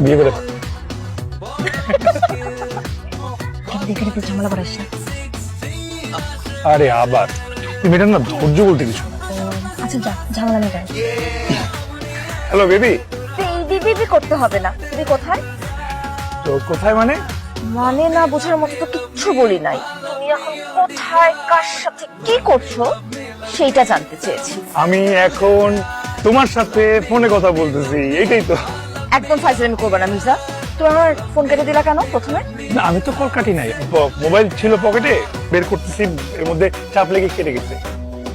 বিয়ে করে দেখে রেখে ঝামেলা করিস না। আরে আবার তুমি এটা না ধৈর্য বলতে কিছু না। আচ্ছা যা, ঝামেলা নেই। Hello baby. দিদি করতে হবে না। তুমি কোথায়? তো কোথায় মানে? মানে না বোঝার মতো তো কিচ্ছু বলি নাই। তুমি এখন কোথায়, কার সাথে কি করছো সেইটা জানতে চেয়েছি। আমি এখন তোমার সাথে ফোনে কথা বলতেছি, এইটাই তো। একদম ফাইজলামি করবে না মির্জা। তুমি আমার ফোন কেটে দিলা কেন প্রথমে? না আমি তো কল কাটি নাই, মোবাইল ছিল পকেটে, বের করতেছি, এর মধ্যে চাপ লেগে কেটে গেছে।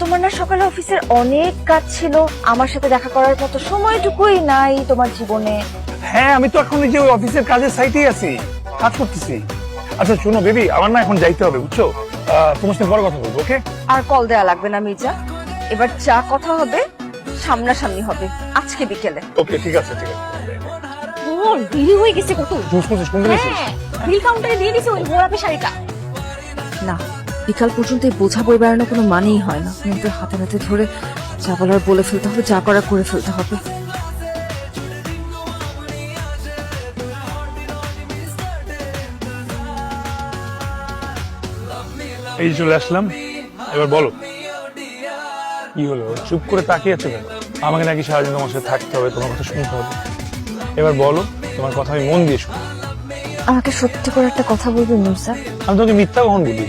তোমার না সকালে অফিসের অনেক কাজ ছিল, আমার সাথে দেখা করার মতো সময়টুকুই নাই তোমার জীবনে। হ্যাঁ আমি তো এখন এই যে ওই অফিসের কাজের সাইটেই আছি, কাজ করতেছি। আচ্ছা শোনো বেবি, আমার না এখন যাইতে হবে বুঝছো, তোমার সাথে বড় কথা বলবো, ওকে? আর কল দেয়া লাগবে না মির্জা, এবার যা কথা হবে সামনাসামনি হবে আজকে বিকেলে। ওকে ঠিক আছে ঠিক আছে। বল দেরি হয়ে গেছে কত। জুস মুস শুনতে পেয়েছিস? বিল কাউন্টারে দিয়ে দিছে ওই গোলাপি শাড়িটা। না বিকাল পর্যন্ত এই বোঝা বই বেড়ানো কোনো মানেই হয় না। কিন্তু হাতে হাতে ধরে যা বলার বলে ফেলতে হবে, যা করার করে ফেলতে হবে। এই যে চলে আসলাম, এবার বলো কি হলো? চুপ করে তাকিয়ে আছো কেন? আমাকে নাকি সারাদিন তোমার সাথে থাকতে হবে, তোমার কথা শুনতে হবে? এবার বলো, তোমার কথা আমি মন দিয়ে শুনি। আমাকে সত্যি করে একটা কথা বলবে মির্জা? আমি তোমাকে মিথ্যা কখন বলি?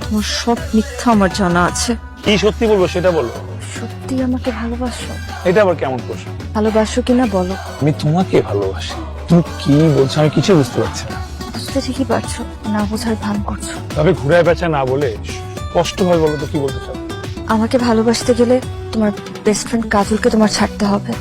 তোমার সব মিথ্যা আমার জানা আছে। কি সত্যি বলবো সেটা বলো। সত্যি আমাকে ভালোবাসো? এটা আবার কেমন প্রশ্ন? ভালোবাসো কিনা বলো। আমি তোমাকে ভালোবাসি। তুমি কি বলছো আমি কিছু বুঝতে পারছি না। বুঝতে ঠিকই পারছো, না বোঝার ভান করছো। তবে ঘুরায় পেঁচা না বলে স্পষ্ট ভাবে বলো তো কি বলতে চাও। আমাকে ভালোবাসতে গেলে তোমার বেস্ট ফ্রেন্ড কাজলকে তোমার ছাড়তে হবে।